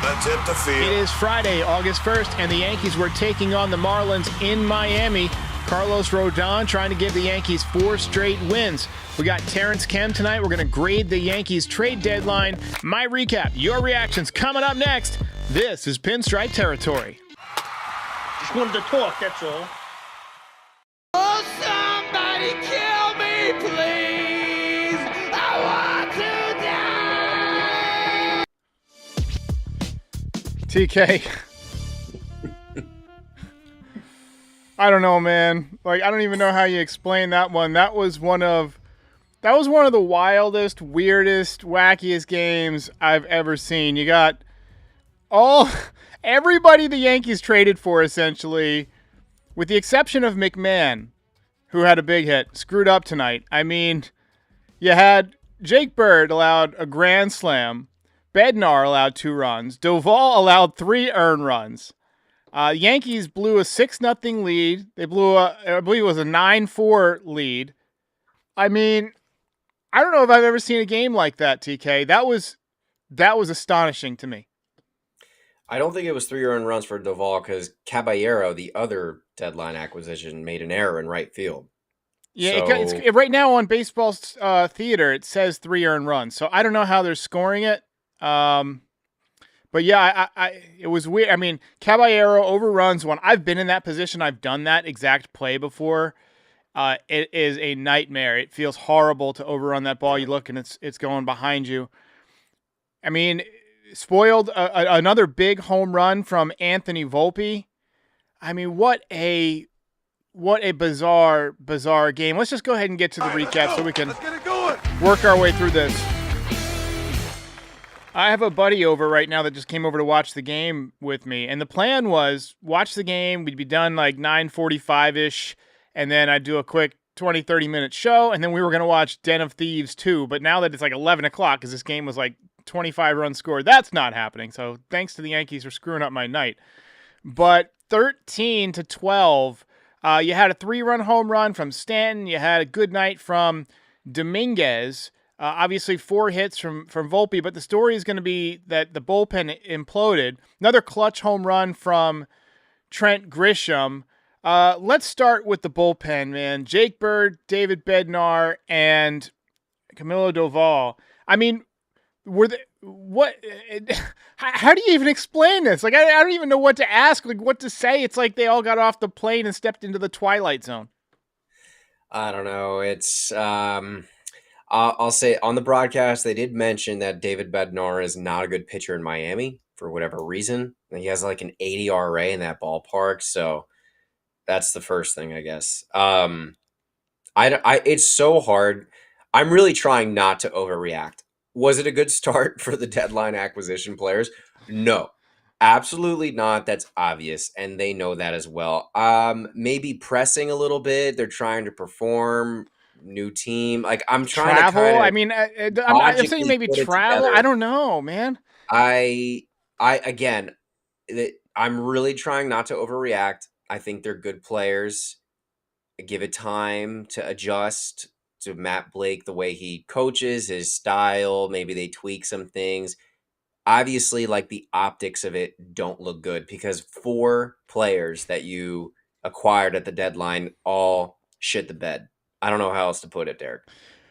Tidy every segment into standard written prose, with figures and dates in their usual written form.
the tip to field. It is Friday, August 1st, and the Yankees were taking on the Marlins in Miami. Carlos Rodon trying to give the Yankees 4 straight wins. We got Terrence Kemp tonight. We're going to grade the Yankees trade deadline. My recap, your reactions coming up next. This is Pinstripe Territory. Just wanted to talk, that's all. Oh, somebody kill me, please! I want to die! TK. I don't know, man. Like, I don't even know how you explain that one. That was one of the wildest, weirdest, wackiest games I've ever seen. You got everybody the Yankees traded for, essentially, with the exception of McMahon, who had a big hit, screwed up tonight. I mean, you had Jake Bird allowed a grand slam. Bednar allowed 2 runs. Duvall allowed 3 earned runs. Yankees blew a 6-0 lead. They blew I believe it was a 9-4 lead. I mean, I don't know if I've ever seen a game like that, TK. That was astonishing to me. I don't think it was 3 earned runs for Duvall because Caballero, the other deadline acquisition, made an error in right field. Yeah, it's right now on Baseball's Theater, it says 3 earned runs. So I don't know how they're scoring it. But yeah, it was weird. I mean, Caballero overruns one. I've been in that position. I've done that exact play before. It is a nightmare. It feels horrible to overrun that ball. You look and it's going behind you. I mean, spoiled another big home run from Anthony Volpe. I mean, what a bizarre game. Let's just go ahead and get to the recap so we can work our way through this. I have a buddy over right now that just came over to watch the game with me. And the plan was watch the game. We'd be done like 9:45-ish. And then I'd do a quick 20, 30-minute show. And then we were going to watch Den of Thieves 2. But now that it's like 11 o'clock because this game was like 25 runs scored, that's not happening. So thanks to the Yankees for screwing up my night. But 13-12, you had a 3-run home run from Stanton. You had a good night from Dominguez. Obviously, 4 hits from Volpe, but the story is going to be that the bullpen imploded. Another clutch home run from Trent Grisham. Let's start with the bullpen, man. Jake Bird, David Bednar, and Camilo Doval. I mean, how do you even explain this? Like, I don't even know what to ask, like what to say. It's like they all got off the plane and stepped into the Twilight Zone. I don't know. It's I'll say on the broadcast, they did mention that David Bednar is not a good pitcher in Miami for whatever reason. He has like an 80 RA in that ballpark. So that's the first thing, I guess. It's so hard. I'm really trying not to overreact. Was it a good start for the deadline acquisition players? No, absolutely not. That's obvious. And they know that as well. Maybe pressing a little bit. They're trying to perform. New team, like I'm trying travel. to I mean, I'm saying maybe travel. I don't know, man. I'm really trying not to overreact. I think they're good players. Give it time to adjust to Matt Blake, the way he coaches, his style. Maybe they tweak some things. Obviously, like the optics of it don't look good because 4 players that you acquired at the deadline all shit the bed. I don't know how else to put it, Derek.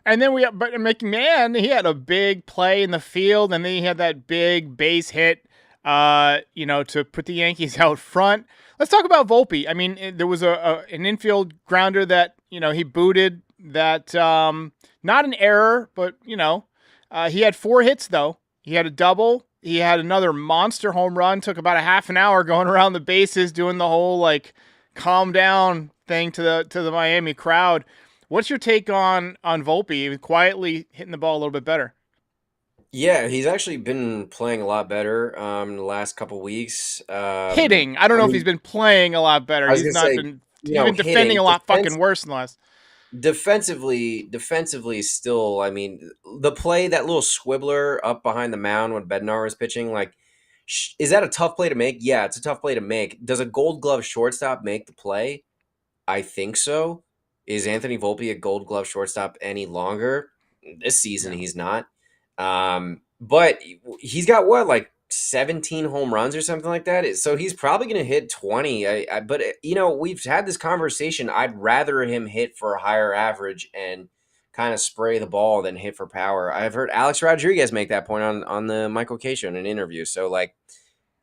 And then but McMahon, he had a big play in the field, and then he had that big base hit, to put the Yankees out front. Let's talk about Volpe. I mean, there was an infield grounder that, he booted that, not an error, but, he had 4 hits, though. He had a double. He had another monster home run, took about a half an hour going around the bases, doing the whole, like, calm down thing to the Miami crowd. What's your take on Volpe quietly hitting the ball a little bit better? Yeah, he's actually been playing a lot better in the last couple weeks. Hitting. I don't know if he's been playing a lot better. He's been defending a lot fucking worse than the last. Defensively, still, I mean, the play, that little squibbler up behind the mound when Bednar was pitching, like, is that a tough play to make? Yeah, it's a tough play to make. Does a Gold Glove shortstop make the play? I think so. Is Anthony Volpe a Gold Glove shortstop any longer? This season, he's not. But he's got, 7 17 home runs or something like that. So he's probably going to hit 20. But we've had this conversation. I'd rather him hit for a higher average and kind of spray the ball than hit for power. I've heard Alex Rodriguez make that point on the Michael Kay show in an interview. So like,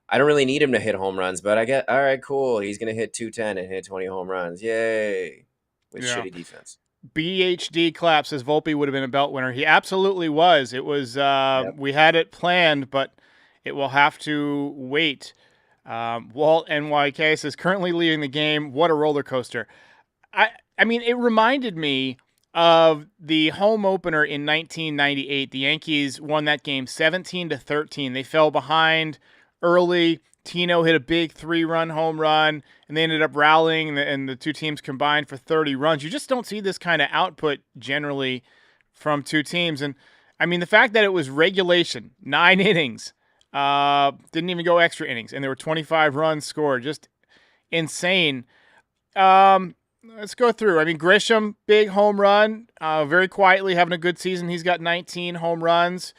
I don't really need him to hit home runs, but I get, all right, cool. He's going to hit 210 and hit 20 home runs. Yay. With shitty defense. BHD clap says Volpe would have been a belt winner. He absolutely was. It was, we had it planned, but it will have to wait. Walt NYK says currently leading the game. What a roller coaster. I mean, it reminded me of the home opener in 1998. The Yankees won that game 17-13. They fell behind early. Tino hit a big 3-run home run, and they ended up rallying, and the two teams combined for 30 runs. You just don't see this kind of output generally from two teams. And, I mean, the fact that it was regulation, 9 innings, didn't even go extra innings, and there were 25 runs scored, just insane. Let's go through. I mean, Grisham, big home run, very quietly having a good season. He's got 19 home runs.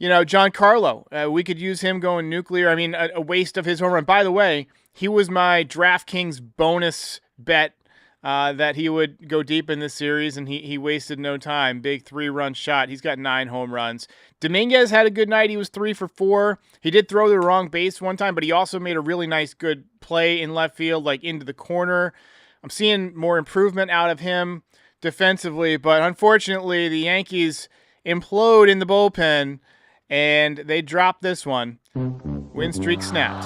Giancarlo, we could use him going nuclear. I mean, a waste of his home run. By the way, he was my DraftKings bonus bet that he would go deep in this series, and he wasted no time. Big 3-run shot. He's got 9 home runs. Dominguez had a good night. He was 3 for 4. He did throw the wrong base one time, but he also made a really nice, good play in left field, like into the corner. I'm seeing more improvement out of him defensively, but unfortunately, the Yankees implode in the bullpen, and they dropped this one. Win streak snapped.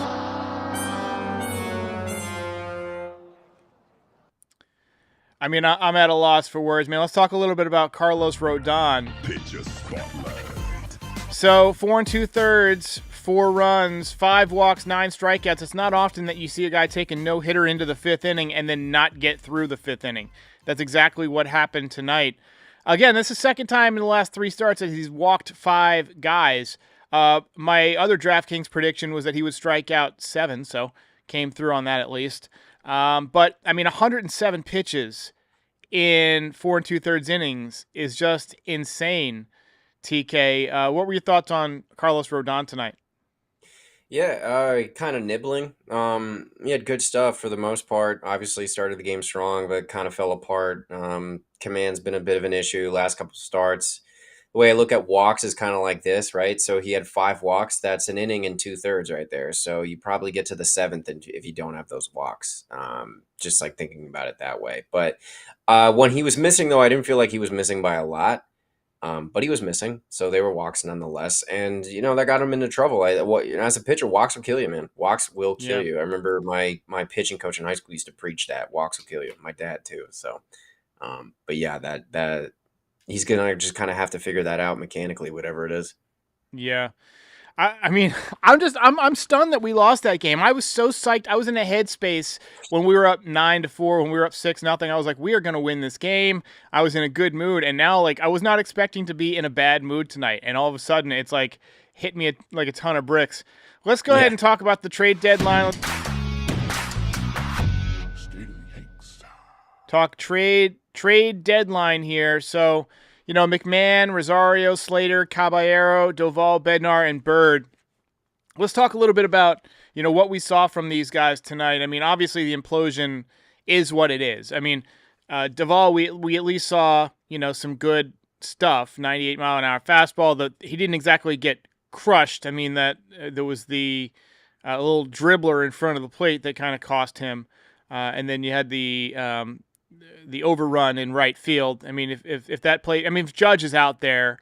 I mean, I'm at a loss for words, man. Let's talk a little bit about Carlos Rodon. So 4 2/3, 4 runs, 5 walks, 9 strikeouts. It's not often that you see a guy take a no-hitter into the 5th inning and then not get through the 5th inning. That's exactly what happened tonight. Again, this is the second time in the last 3 starts that he's walked 5 guys. My other DraftKings prediction was that he would strike out 7, so came through on that at least. But, I mean, 107 pitches in 4 2/3 innings is just insane, TK. What were your thoughts on Carlos Rodon tonight? Yeah, kind of nibbling. He had good stuff for the most part. Obviously started the game strong, but kind of fell apart. Command's been a bit of an issue last couple starts. The way I look at walks is kind of like this, right? So he had 5 walks. That's an inning and 2/3 right there. So you probably get to the 7th if you don't have those walks. Just like thinking about it that way. But when he was missing, though, I didn't feel like he was missing by a lot. But he was missing, so they were walks nonetheless. And, that got him into trouble. As a pitcher, walks will kill you, man. Walks will kill you. I remember my pitching coach in high school used to preach that. Walks will kill you. My dad, too. So, but yeah, that he's going to just kind of have to figure that out mechanically, whatever it is. Yeah. I mean, I'm stunned that we lost that game. I was so psyched. I was in a headspace when we were up 9-4, when we were up 6-0. I was like, we are going to win this game. I was in a good mood. And now, like, I was not expecting to be in a bad mood tonight. And all of a sudden, it's like hit me like a ton of bricks. Let's go ahead and talk about the trade deadline. Talk trade deadline here. So, McMahon, Rosario, Slater, Caballero, Doval, Bednar, and Bird. Let's talk a little bit about, what we saw from these guys tonight. I mean, obviously the implosion is what it is. I mean, Doval, we at least saw, some good stuff. 98-mile-an-hour fastball. That he didn't exactly get crushed. I mean, that there was the little dribbler in front of the plate that kind of cost him. And then you had the overrun in right field. I mean, if that play, I mean, if Judge is out there,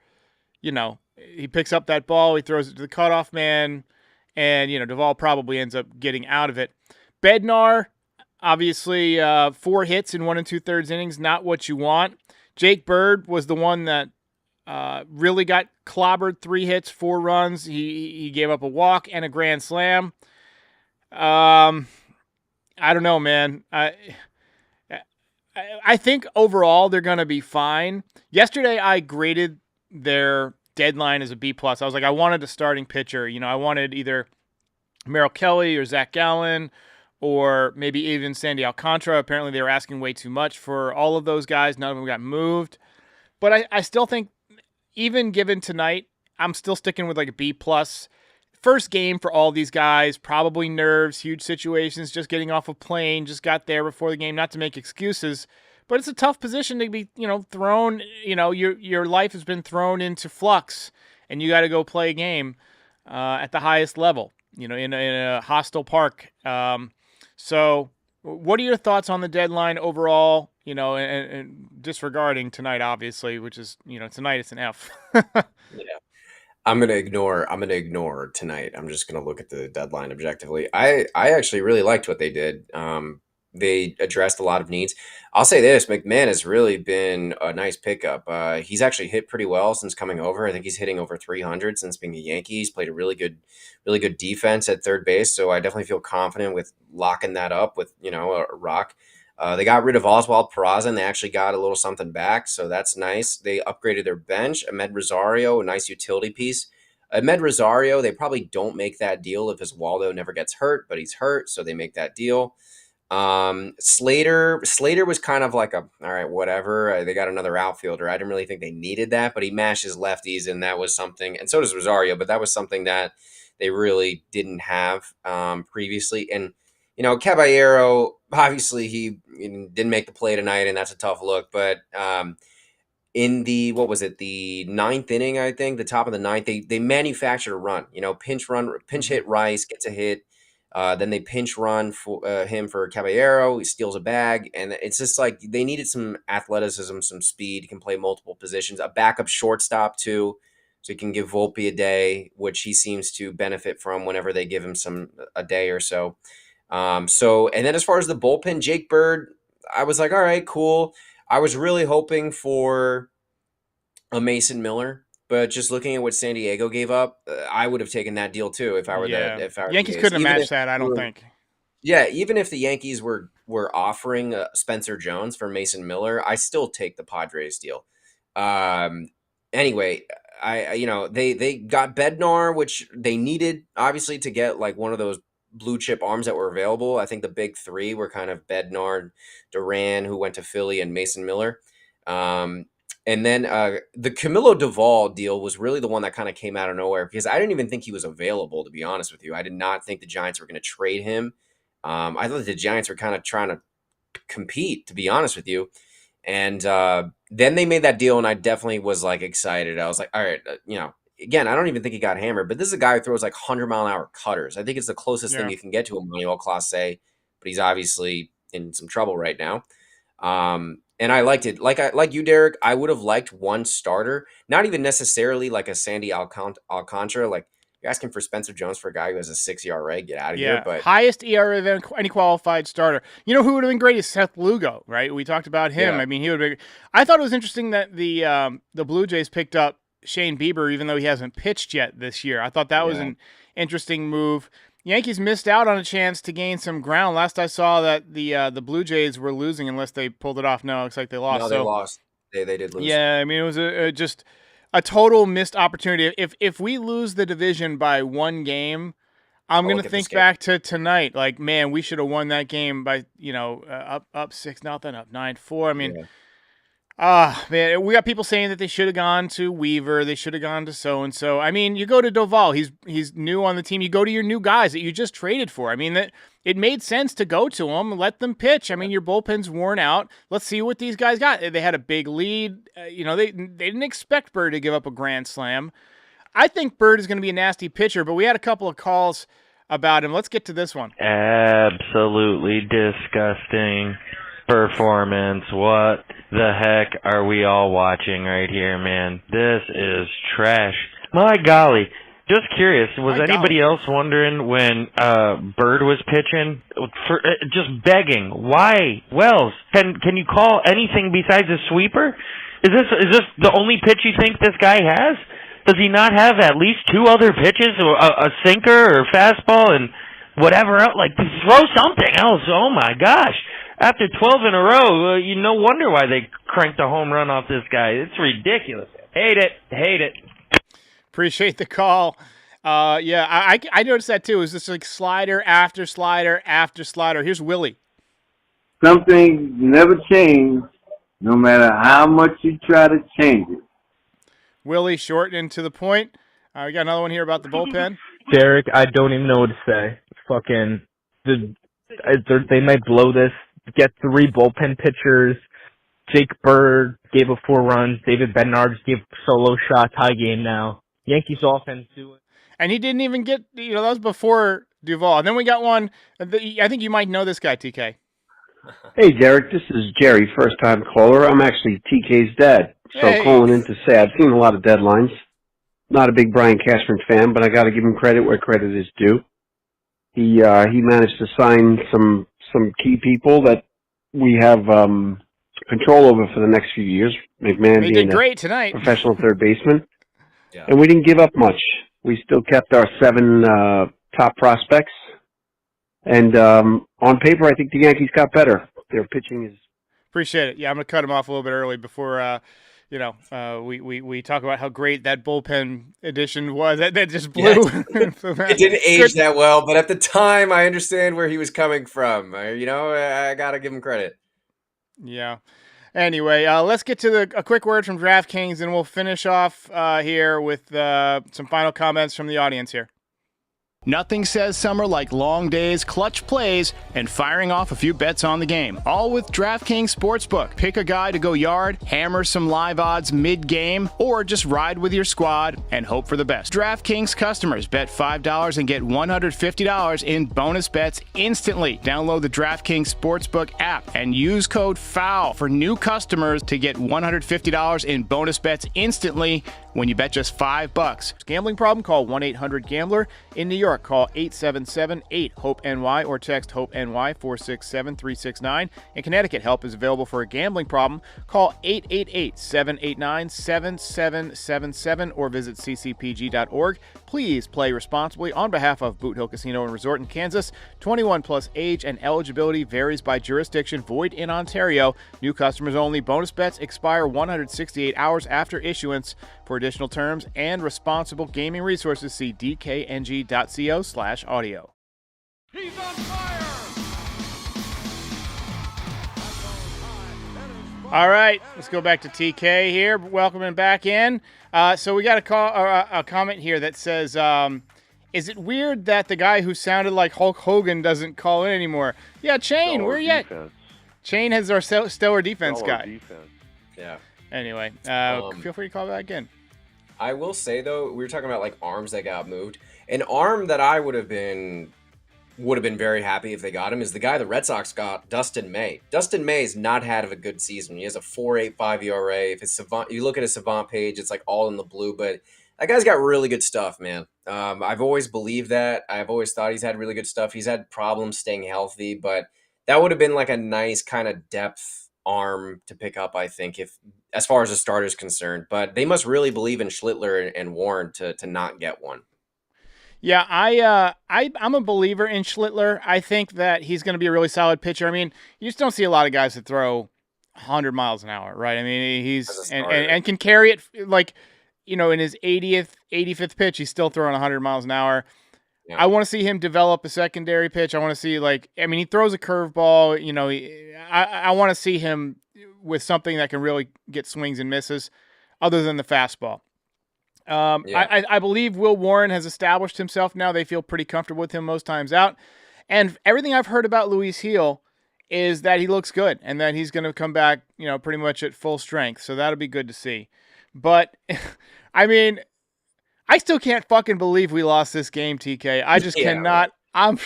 he picks up that ball, he throws it to the cutoff man, and, Doval probably ends up getting out of it. Bednar, obviously, 4 hits in 1 2/3 innings, not what you want. Jake Bird was the one that really got clobbered, 3 hits, 4 runs. He gave up a walk and a grand slam. I don't know, man. I think overall they're going to be fine. Yesterday I graded their deadline as a B+. I was like, I wanted a starting pitcher. I wanted either Merrill Kelly or Zach Gallen or maybe even Sandy Alcantara. Apparently they were asking way too much for all of those guys. None of them got moved. But I still think, even given tonight, I'm still sticking with like a B+. first game for all these guys, probably nerves, huge situations, just getting off a plane, just got there before the game, not to make excuses. But it's a tough position to be, thrown, your life has been thrown into flux, and you got to go play a game at the highest level, in a hostile park. So what are your thoughts on the deadline overall, and disregarding tonight, obviously, which is, tonight it's an F. Yeah. I'm gonna ignore tonight. I'm just gonna look at the deadline objectively. I actually really liked what they did. They addressed a lot of needs. I'll say this: McMahon has really been a nice pickup. He's actually hit pretty well since coming over. I think he's hitting over 300 since being a Yankee. He's played a really good defense at third base. So I definitely feel confident with locking that up with a rock. They got rid of Oswald Peraza, and they actually got a little something back, so that's nice. They upgraded their bench. Ahmed Rosario, a nice utility piece. Ahmed Rosario, they probably don't make that deal if Oswaldo never gets hurt, but he's hurt, so they make that deal. Slater was kind of like all right, whatever. They got another outfielder. I didn't really think they needed that, but he mashes lefties, and that was something. And so does Rosario, but that was something that they really didn't have previously. And Caballero, obviously he didn't make the play tonight, and that's a tough look. But in the ninth inning, I think, the top of the ninth, they manufactured a run. Pinch hit Rice, gets a hit. Then they pinch run for him for Caballero. He steals a bag, and it's just like they needed some athleticism, some speed. He can play multiple positions. A backup shortstop too, so he can give Volpe a day, which he seems to benefit from whenever they give him a day or so. And then as far as the bullpen, Jake Bird, I was like, all right, cool. I was really hoping for a Mason Miller, but just looking at what San Diego gave up, I would have taken that deal too if I were Yankees couldn't have matched that, I don't think. Yeah, even if the Yankees were offering Spencer Jones for Mason Miller, I still take the Padres deal. Anyway, they got Bednar, which they needed obviously to get like one of those blue chip arms that were available. I think the big three were kind of Bednar, Duran, who went to Philly, and Mason Miller. And then the Camilo Doval deal was really the one that kind of came out of nowhere because I didn't even think he was available, to be honest with you. I did not think the Giants were going to trade him. I thought the Giants were kind of trying to compete, to be honest with you. And then they made that deal, and I definitely was like excited. I was like, all right, again, I don't even think he got hammered, but this is a guy who throws like 100-mile-an-hour cutters. I think it's the closest thing you can get to a Manuel Clase, but he's obviously in some trouble right now. And I liked it. Like you, Derek, I would have liked one starter, not even necessarily like a Sandy Alcantara. Like you're asking for Spencer Jones for a guy who has a 6 ERA, get out of here. But highest ERA of any qualified starter. You know who would have been great is Seth Lugo, right? We talked about him. Yeah. I mean, he would have been. I thought it was interesting that the Blue Jays picked up Shane Bieber, even though he hasn't pitched yet this year. I thought that was an interesting move. Yankees missed out on a chance to gain some ground. Last I saw that the Blue Jays were losing unless they pulled it off. No, it looks like they lost. No, they lost. They did lose. Yeah, I mean, it was just a total missed opportunity. If we lose the division by one game, I'm going to think back to tonight. Like, man, we should have won that game by, up 6-0, up 9-4. I mean, man, we got people saying that they should have gone to Weaver, they should have gone to so-and-so. I mean, you go to Doval, he's new on the team. You go to your new guys that you just traded for. I mean, that it made sense to go to them and let them pitch. I mean, your bullpen's worn out. Let's see what these guys got. They had a big lead. They didn't expect Bird to give up a grand slam. I think Bird is going to be a nasty pitcher, but we had a couple of calls about him. Let's get to this one. Absolutely disgusting performance. What the heck are we all watching right here, man? This is trash. My golly. Just curious, was anybody else wondering when Bird was pitching? For just begging, why? Wells, can you call anything besides a sweeper? Is this the only pitch you think this guy has? Does he not have at least two other pitches, or a sinker or fastball and whatever else? Like, throw something else. Oh my gosh. After 12 in a row, no wonder why they cranked a home run off this guy. It's ridiculous. Hate it. Appreciate the call. I noticed that too. It was just like slider after slider after slider. Here's Willie. Some things never change, no matter how much you try to change it. Willie, short and to the point. We got another one here about the bullpen. Derek, I don't even know what to say. Fucking, they might blow this. Get 3 bullpen pitchers. Jake Bird gave up 4 runs. David Bednar just gave solo shot. Tie game now. Yankees offense do it. And he didn't even get, that was before Duvall. And then we got one, I think you might know this guy, TK. Hey, Derek, this is Jerry, first-time caller. I'm actually TK's dad. So Hey. calling in to say I've seen a lot of deadlines. Not a big Brian Cashman fan, but I got to give him credit where credit is due. He managed to sign some key people that we have control over for the next few years. McMahon He being did great tonight. professional third baseman. Yeah. And we didn't give up much. We still kept our 7 top prospects. And on paper, I think the Yankees got better. Their pitching is... Appreciate it. Yeah, I'm going to cut him off a little bit early before, we talk about how great that bullpen edition was. That just blew. Yeah, it didn't age that well, but at the time, I understand where he was coming from. I got to give him credit. Yeah. Anyway, let's get to a quick word from DraftKings, and we'll finish off here with some final comments from the audience here. Nothing says summer like long days, clutch plays, and firing off a few bets on the game. All with DraftKings Sportsbook. Pick a guy to go yard, hammer some live odds mid-game, or just ride with your squad and hope for the best. DraftKings customers bet $5 and get $150 in bonus bets instantly. Download the DraftKings Sportsbook app and use code FOUL for new customers to get $150 in bonus bets instantly when you bet just $5. Gambling problem? Call 1-800-GAMBLER. In New York, call 877-8-HOPE-NY or text HOPE-NY 467-369. In Connecticut, help is available for a gambling problem. Call 888-789-7777 or visit ccpg.org. Please play responsibly on behalf of Boot Hill Casino and Resort in Kansas. 21 plus age and eligibility varies by jurisdiction. Void in Ontario. New customers only. Bonus bets expire 168 hours after issuance. For additional terms and responsible gaming resources, see dkng.co/audio. He's on fire! All right, let's go back to TK here. Welcome him back in. So we got a comment here that says, is it weird that the guy who sounded like Hulk Hogan doesn't call in anymore? Yeah, Chain, where you at? Chain has our stellar defense guy. Yeah. Anyway, feel free to call back in. I will say, though, we were talking about, like, arms that got moved. An arm that I would have been very happy if they got him is the guy the Red Sox got, Dustin May. Dustin May has not had a good season. He has a 4.85 ERA. If it's Savant, you look at his Savant page, it's like all in the blue, but that guy's got really good stuff, man. I've always believed that. I've always thought he's had really good stuff. He's had problems staying healthy, but that would have been like a nice kind of depth arm to pick up, I think, if as far as the starter is concerned. But they must really believe in Schlittler and Warren to not get one. Yeah, I'm a believer in Schlittler. I think that he's going to be a really solid pitcher. I mean, you just don't see a lot of guys that throw 100 miles an hour, right? I mean, he's and can carry it like, in his 85th pitch, he's still throwing 100 miles an hour. Yeah. I want to see him develop a secondary pitch. I want to see, he throws a curveball. I want to see him with something that can really get swings and misses other than the fastball. I believe Will Warren has established himself now. They feel pretty comfortable with him most times out. And everything I've heard about Luis Gil is that he looks good and that he's going to come back, pretty much at full strength. So that'll be good to see. But, I still can't fucking believe we lost this game, TK. I just cannot. Right.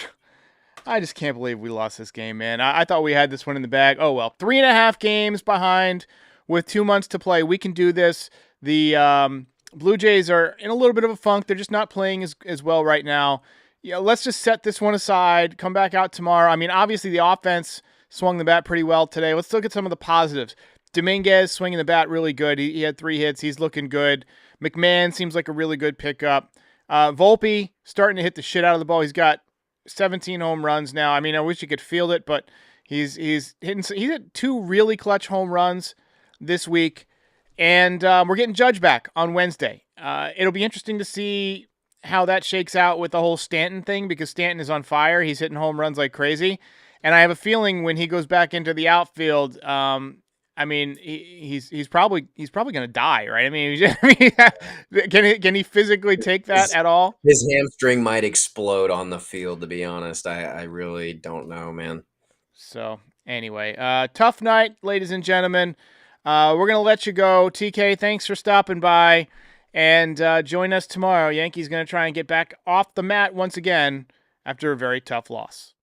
I just can't believe we lost this game, man. I thought we had this one in the bag. Oh, well. 3.5 games behind with 2 months to play. We can do this. The Blue Jays are in a little bit of a funk. They're just not playing as well right now. Let's just set this one aside. Come back out tomorrow. Obviously the offense swung the bat pretty well today. Let's look at some of the positives. Dominguez swinging the bat really good. He had 3 hits. He's looking good. McMahon seems like a really good pickup. Volpe starting to hit the shit out of the ball. He's got 17 home runs now. I wish he could field it, but he's hit 2 really clutch home runs this week. And we're getting Judge back on Wednesday. It'll be interesting to see how that shakes out with the whole Stanton thing, because Stanton is on fire. He's hitting home runs like crazy. And I have a feeling when he goes back into the outfield, I mean, he's probably going to die, right? I mean, can he physically take that at all? His hamstring might explode on the field. To be honest, I really don't know, man. So anyway, tough night, ladies and gentlemen. We're gonna let you go. TK, thanks for stopping by, and join us tomorrow. Yankees gonna try and get back off the mat once again after a very tough loss.